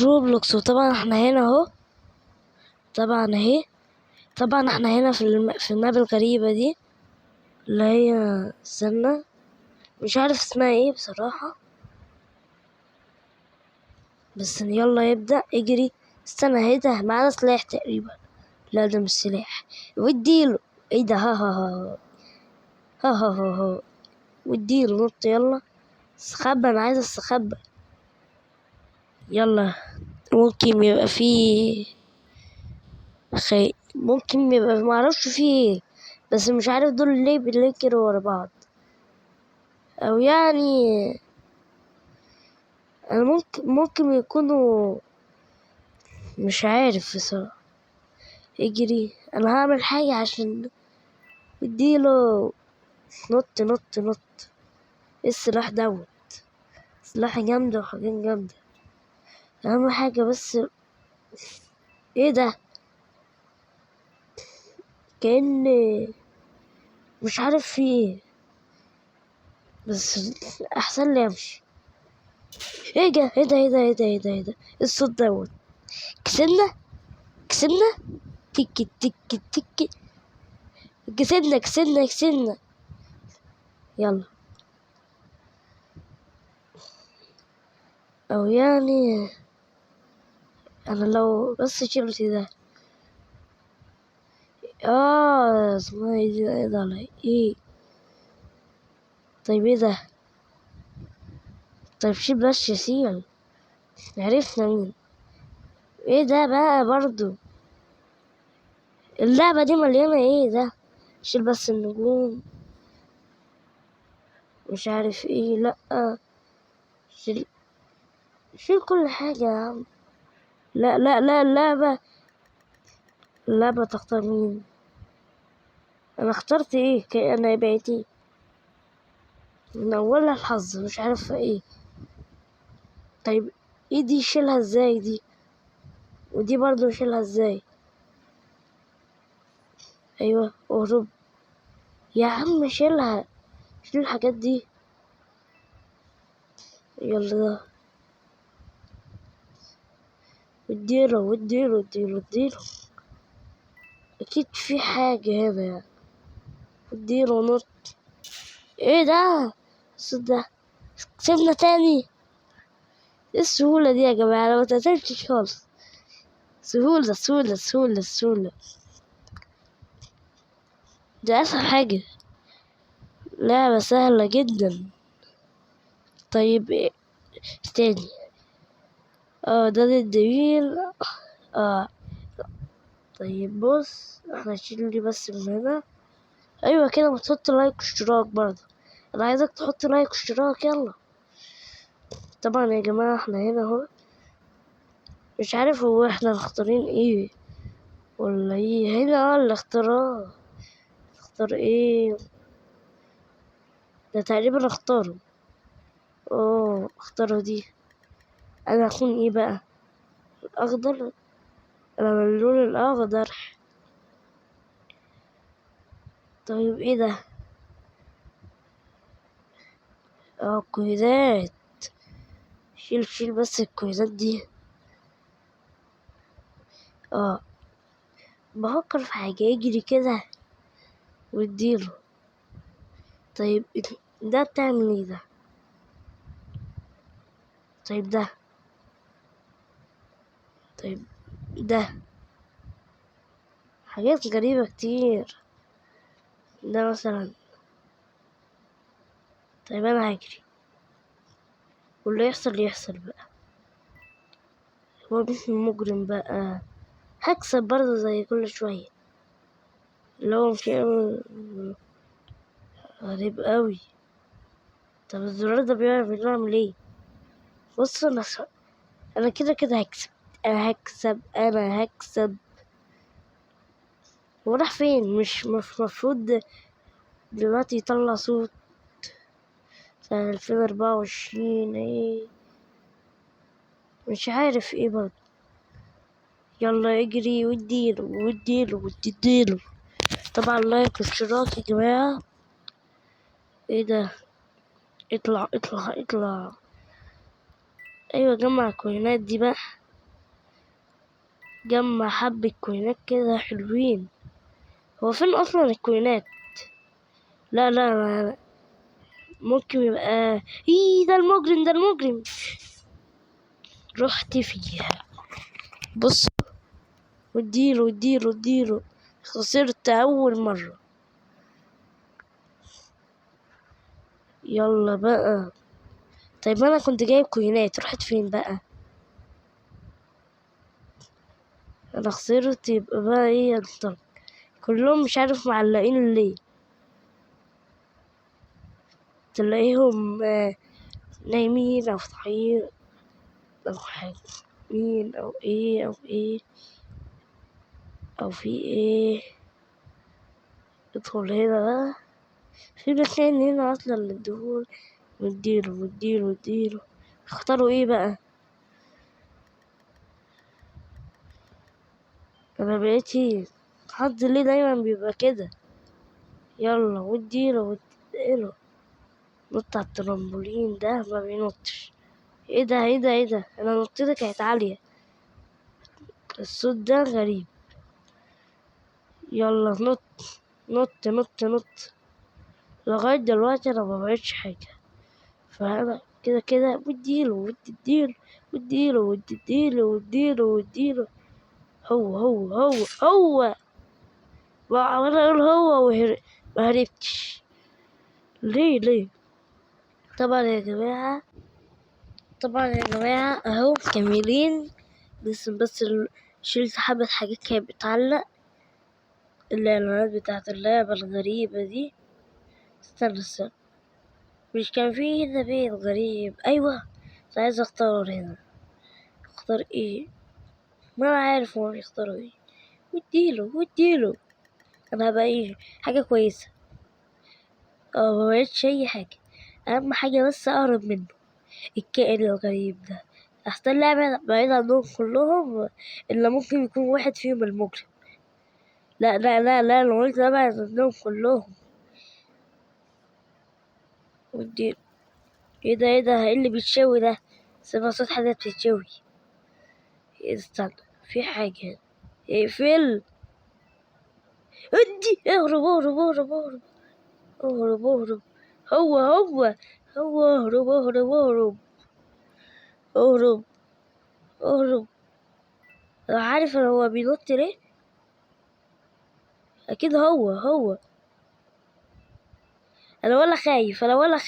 روبلوكس. وطبعا احنا هنا اهو، طبعا اهي، طبعا احنا هنا في الماب الغريبة دي اللي هي، استنى مش عارف اسمها ايه بصراحة، بس يلا يبدأ اجري. استنى، ايه ده؟ معانا سلاح تقريبا. لا ده مش سلاح. واديله. ايه ده؟ ها ها ها ها ها ها ها. واديله نط. يلا استخبى، انا عايز استخبى. يلا. ممكن يبقى فيه ممكن يبقى معرفش فيه ايه، بس مش عارف دول ليه بيجروا ورا بعض، او يعني انا ممكن يكونوا، مش عارف بصراحة. اجري، انا هعمل حاجة عشان اديله. نط نط نط. ايه السلاح دوت؟ سلاح جامدة وحاجات جامدة. اهم حاجة بس. ايه ده؟ كأن مش عارف فيه ايه، بس احسن لي امشي. ايه ده؟ ايه ده؟ ايه ده؟ ايه ده؟ ايه ده؟ ايه ده؟ الصوت دوت. كسبنا، كسبنا. تك تك تك. كسبنا كسبنا كسبنا. يلا. او يعني انا لو بس شلت ده. اسمها ايه دي؟ ايه ده؟ على ايه؟ طيب ايه ده؟ طيب شيل بس شيل. عرفنا مين. ايه ده بقى برضو؟ اللعبة دي مليانة ايه ده؟ شيل بس النجوم. مش عارف ايه. لأ، شيل، شيل كل حاجة يا عم. لا لا لا، اللعبة تختار مين؟ انا اخترت ايه؟ انا بقيتي من اولها الحظ، مش عارفة ايه. طيب ايه دي؟ شيلها ازاي دي؟ ودي برضو شيلها ازاي؟ ايوه اهرب يا عم، شيلها. شيل الحاجات دي. يلا ده. اديله واديله اديله اديله. اكيد في حاجة هنا يعني. اديله نط. ايه ده؟ الصوت ده. كسبنا تاني. ايه السهولة دي يا جماعة؟ انا متقتلتش خالص. سهولة سهولة سهولة سهولة. ده اسهل حاجة. لعبة سهلة جدا. طيب إيه تاني؟ ده الدليل. اه طيب بص، احنا نشيل دي بس من هنا. ايوه كده، ما تحط لايك واشتراك برضه. انا عايزك تحط لايك واشتراك. يلا. طبعا يا جماعة احنا هنا اهو. مش عارف هو احنا مختارين ايه ولا ايه. هنا الاختراع. اختار ايه؟ ده تقريبا اختاره. اختاره دي. انا هكون ايه بقى؟ الاخضر. انا من اللون الاخضر. طيب ايه ده؟ كويزات. شيل شيل بس الكويزات دي. اه بفكر في حاجة. يجري كده واديله. طيب ده بتعمل ايه ده؟ طيب ده. طيب ده. حاجات غريبة كتير. ده مثلا. طيب انا هجري، واللي يحصل يحصل بقى. هو مش مجرم بقى. هكسب برضه زي كل شوية. اللي هو مش غريب قوي. طب الزرار ده بيعمل ايه؟ بص انا كده كده هكسب. انا هكسب انا هكسب. هو راح فين؟ مش مفروض دلوقتي يطلع صوت سنة 2024 ايه؟ مش عارف ايه برضه. يلا اجري واديله واديله واديله. طبعا لايك واشتراك يا جماعة. ايه ده؟ اطلع اطلع اطلع. ايوه جمع الكوينات دي بقى، جمع حبة كوينات كده حلوين. هو فين اصلا الكوينات؟ لا لا لا، ممكن يبقى ده المجرم، ده المجرم. رحت فيها. بص، واديله اديله اديله. خسرت اول مرة. يلا بقى. طيب انا كنت جايب كوينات، رحت فين بقى؟ انا خسرت، يبقى بقى ايه انطر. كلهم مش عارف معلقين ليه. تلاقيهم نايمين او صاحيين او حاجة، مين او ايه او ايه او في ايه. ادخل هنا بقى، في مكان هنا اصلا للدخول. واديله واديله واديله. اختاروا ايه بقى؟ انا بقيت ايه؟ حظي ليه دايما بيبقى كده؟ يلا واديله واديله. نط على الترامبولين ده ما بينطش. ايه ده ايه ده ايه ده، انا نطيتي كانت عالية. الصوت ده غريب. يلا نط نط نط نط. لغاية دلوقتي انا ما بقيتش حاجة. فانا كده كده واديله واديله واديله واديله واديله واديله. هو وعمال اقول هو وهربتش. ليه؟ طبعا يا جماعة، طبعا يا جماعة اهو كاملين. بس شلت حبة حاجات كانت بتعلق، الإعلانات بتاعت اللعبة الغريبة دي. استنى، مش كان فيه هنا بيت غريب؟ أيوة، بس عايز أختار هنا. أختار إيه؟ ما أنا عارف هما بيختاروا إيه. واديله. أنا هبقى إيه؟ حاجة كويسة. ما بقتش أي حاجة. أهم حاجة بس أقرب منه، الكائن الغريب ده. أحسن لعبة بعيد عنهم كلهم، إلا ممكن يكون واحد فيهم المجرم. لا لا لا لا، أنا قلت أبعد عنهم كلهم. ودي ايه ده ايه اللي بيتشوي ده؟ سمع صوت حاجة بتتشوي. استنى، في حاجة. اقفل. ادي اهرب اهرب اهرب اهرب اهرب اهرب. هو اهرب اهرب اهرب اهرب اهرب. انا عارف هو بينط ليه. اكيد هو. انا ولا خايف، انا ولا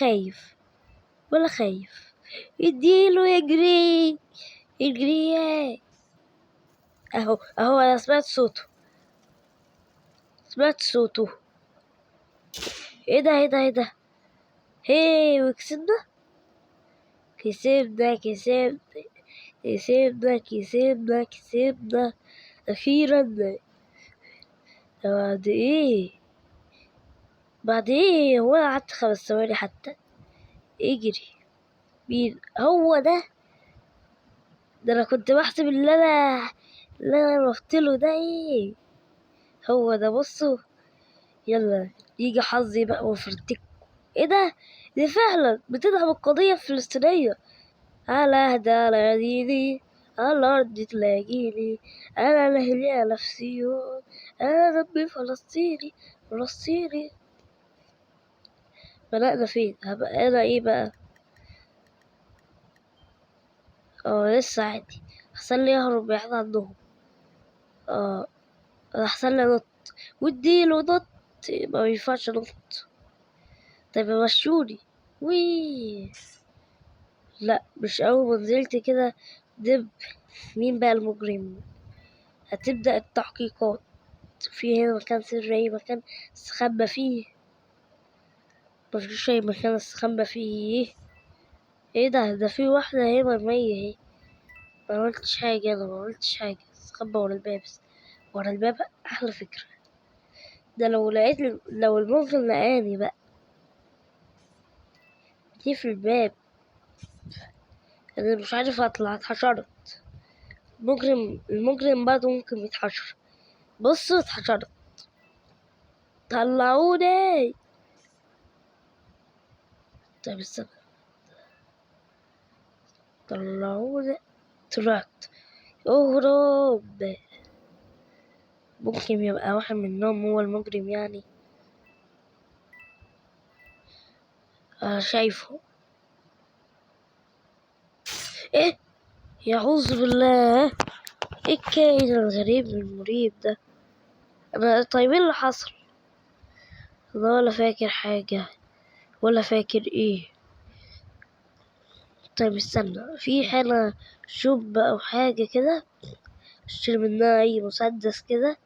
خايف. اديله يجري يجري. اهو انا سمعت صوته. ايه ده هي وكسبنا. كسبنا أخيرا. بعد ايه هو أنا قعدت 5 ثواني حتى. اجري. مين هو ده أنا كنت بحسب اللي أنا رحتله ده ايه. هو ده، بصوا. يلا يجي حظي بقى وفرتك. ايه ده، دي فعلا بتدعم القضية الفلسطينية. على أهدى على ديني، على الأرض تلاقيني. أنا الأهلي على نفسيون، أنا ربي فلسطيني. بدأنا فين؟ هبقى أنا إيه بقى؟ لسه عادي. أحسن لي أهرب بعيد عنهم. اه أحسن لي أنط. واديله نط. ما ينفعش أنط. طيب مشوني. وي. لا، مش أول ما نزلت كده دب. مين بقى المجرم؟ هتبدأ التحقيقات. في هنا مكان سري، أي مكان استخبى فيه. مفيش أي مكان استخبى فيه. ايه ده في واحدة هي مرمية اهي. ما عملتش حاجة، أنا ما عملتش حاجة. استخبى ورا الباب. ورا الباب أحلى فكرة. ده لو المجرم لقاني بقى. دي في الباب. أنا مش عارف أطلع، اتحشرت. المجرم برضه ممكن يتحشر. بصوا اتحشرت. طلعوني. طيب استنى. طلعوني. طلعت. اهرب. ممكن يبقى واحد منهم هو المجرم يعني. شايفه. ايه؟ يعوذ بالله. ايه الكائن الغريب المريب ده؟ انا طيب ايه اللي حصل؟ انا ولا فاكر حاجة ولا فاكر ايه. طيب استنى، في حالة شوب او حاجة كده اشتري منها اي مسدس كده.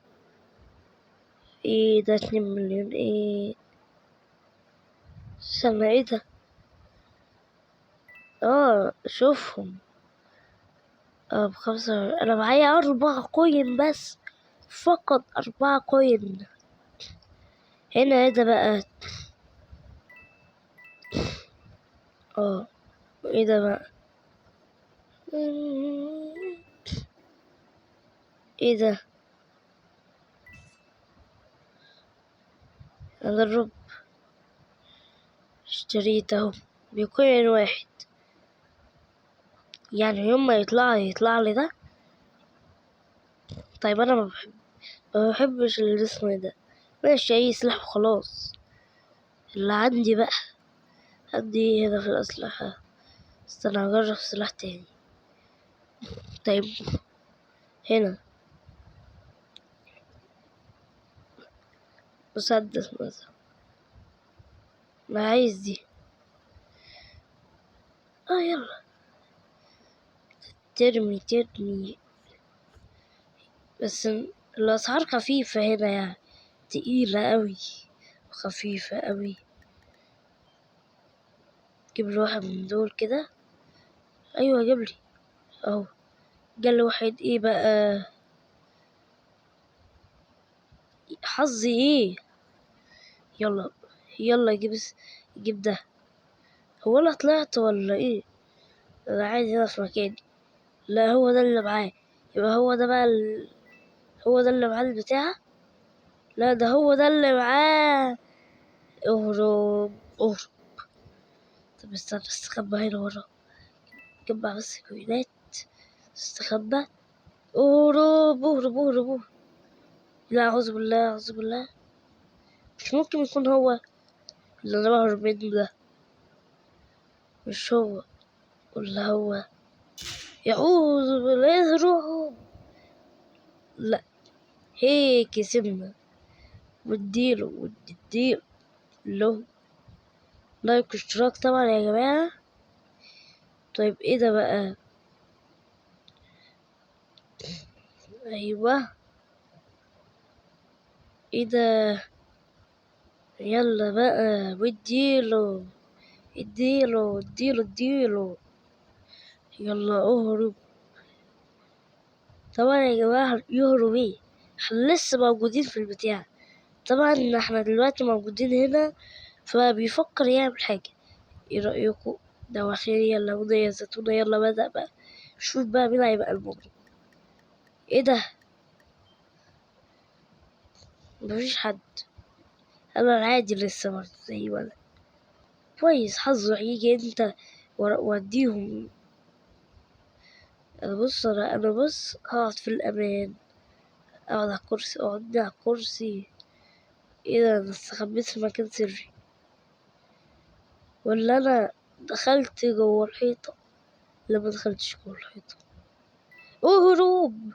ايه ده؟ 2 مليون ايه؟ استنى، ايه ده؟ شوفهم. ب5. انا معايا 4 كوين بس، فقط 4 كوين. هنا ايه ده بقى؟ ايه ده بقى؟ ايه ده؟ اجرب. اشتريت اهو بكوين واحد. يعني يوم ما يطلع لي ده. طيب انا ما بحبش الاسم ده. ماشي، اي سلاح وخلاص. اللي عندي بقى، عندي إيه هنا في الاسلحة؟ استنى هجرب سلاح تاني. طيب هنا مسدس مثلا. ما عايز دي. يلا. ترمي. بس الاسعار خفيفة هنا يعني، تقيلة قوي وخفيفة قوي. جيب لي واحد من دول كده. ايوه جيب لي اهو. جالي واحد. ايه بقى؟ حظي ايه؟ يلا يلا جيب ده. هو انا طلعت ولا ايه؟ انا عادي هنا في مكاني. لا، هو ده اللي معاه. يبقى هو ده بقى هو ده اللي معاه البتاع. لا، ده هو ده اللي معاه. اهرب اهرب. طب استنى، استخبى هنا ورا. جمع بس كوينات. استخبى. اهرب. لا، اعوذ بالله اعوذ بالله. مش ممكن يكون هو اللي انا بهرب منه ده. مش هو. ولا هو. يعوذ بالله. اهرب. لا. هيك كسبنا. واديله له لايك واشتراك طبعا يا جماعة. طيب ايه ده بقى؟ ايوه. ايه ده؟ يلا بقى اديله. يلا اهرب. طبعا يا جماعة يهرب ايه؟ احنا لسه موجودين في البتاع. طبعا احنا دلوقتي موجودين هنا، فبيفكر يعمل حاجة. ايه رأيكم؟ ده خير. يلا هدى يا زيتونة، يلا بدأ بقى. شوف بقى مين هيبقى المجرم. ايه ده؟ مفيش حد. انا عادي لسه برضه زي ما انا. كويس، حظه هيجي انت وديهم. انا بص هقعد في الامان. اقعد على الكرسي، اقعد على الكرسي. ايه ده؟ انا استخبيت في مكان سري، ولا انا دخلت جوه الحيطة؟ لا، ما دخلتش جوه الحيطة. اهرب.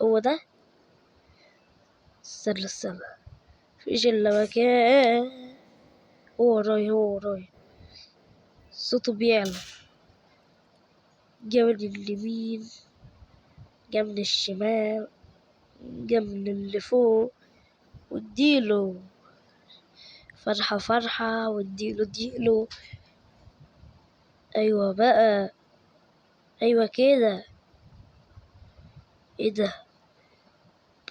هو ده. استنى. مفيش الا مكان. هو وراي. صوته بيعلى. جه من اليمين، جه من الشمال، جه من اللي فوق. واديله فرحة واديله. ايوه بقى. ايوه كده.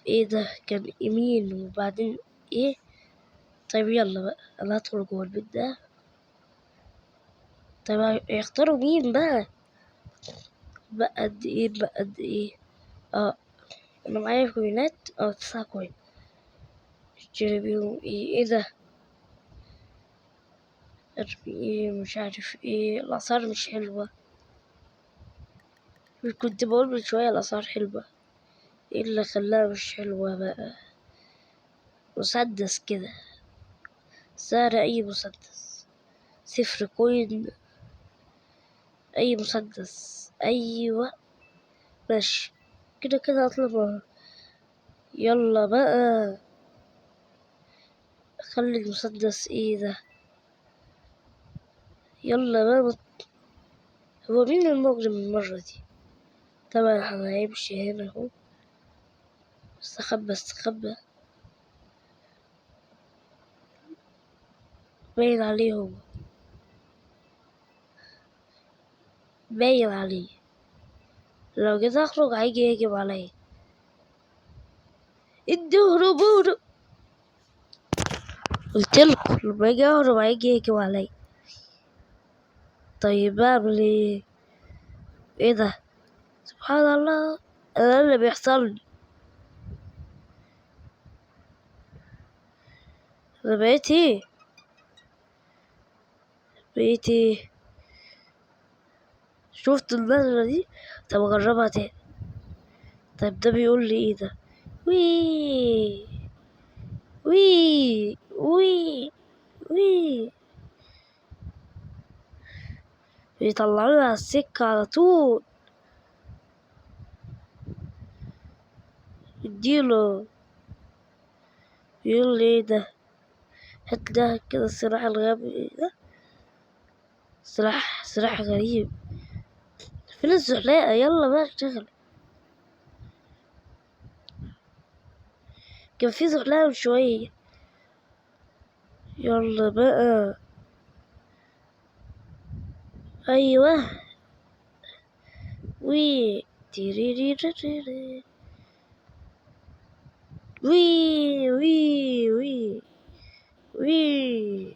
ايه ده؟ كان يمين وبعدين ايه؟ طيب يلا بقى، انا هدخل جوه البيت ده. طيب يختاروا مين بقى؟ بقى قد ايه؟ اه انا معايا كوينات. 9 كوين. اشتري بيهم ايه؟ ايه ده؟ ارمي ايه مش عارف ايه. الاسعار مش حلوة. كنت بقول من شوية الاسعار حلوة، ايه اللي خلاها مش حلوة بقى؟ مسدس كده، سعر اي مسدس 0 كوين. اي مسدس، ايوه ماشي كده كده اطلبها. يلا بقى، خلي المسدس ايه ده. يلا بقى. هو مين المجرم المرة دي؟ طبعا احنا هيمشي هنا اهو. استخبى. باين عليه هو، باين عليه. لو جيت اخرج هيجي يهجم عليا. ادوا هربوا. قلتلكوا لما اجي اهرب هيجي يهجم عليا. طيب اعمل ايه؟ ايه ده؟ سبحان الله، انا اللي بيحصل لي. انا بقيت ايه؟ شفت النظرة دي؟ طب اجربها تاني. طيب ده بيقول لي ايه ده؟ وي وي وي وي، بيطلعوني على السكة على طول. اديله. بيقول لي ايه ده؟ هات ده كده السلاح الغبي ده. سلاح غريب. فين الزحليقة؟ يلا بقى اشتغل. كان في زحليقة من شوية. يلا بقى. ايوه. وي تيريريريري. وي وي وي وي.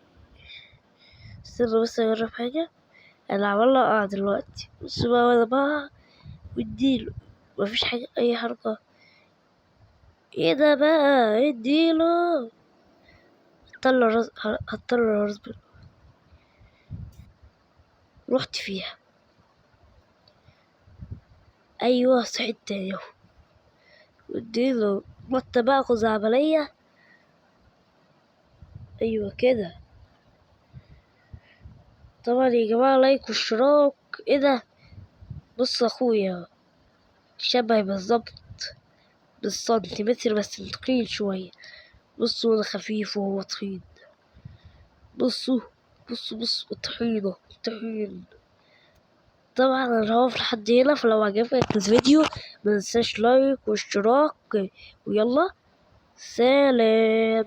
استنى بس اجرب حاجة. انا عمال اقع دلوقتي، بص بقى وانا بقع واديله. مفيش حاجة، اي حركة. ايه ده بقى؟ اديله. هطلع راس. رحت فيها. ايوه صحيت تاني اهو. اديله مطة بقى خزعبلية. ايوه كده. طبعا يا جماعة لايك واشتراك. ايه ده؟ بص اخويا شبهي بالظبط بالسنتيمتر، بس تخين شوية. بصوا انا خفيف وهو تخين. بصوا الطحين. طبعا انا هقف لحد هنا، فلو عجبك الفيديو منساش لايك واشتراك. ويلا سلام.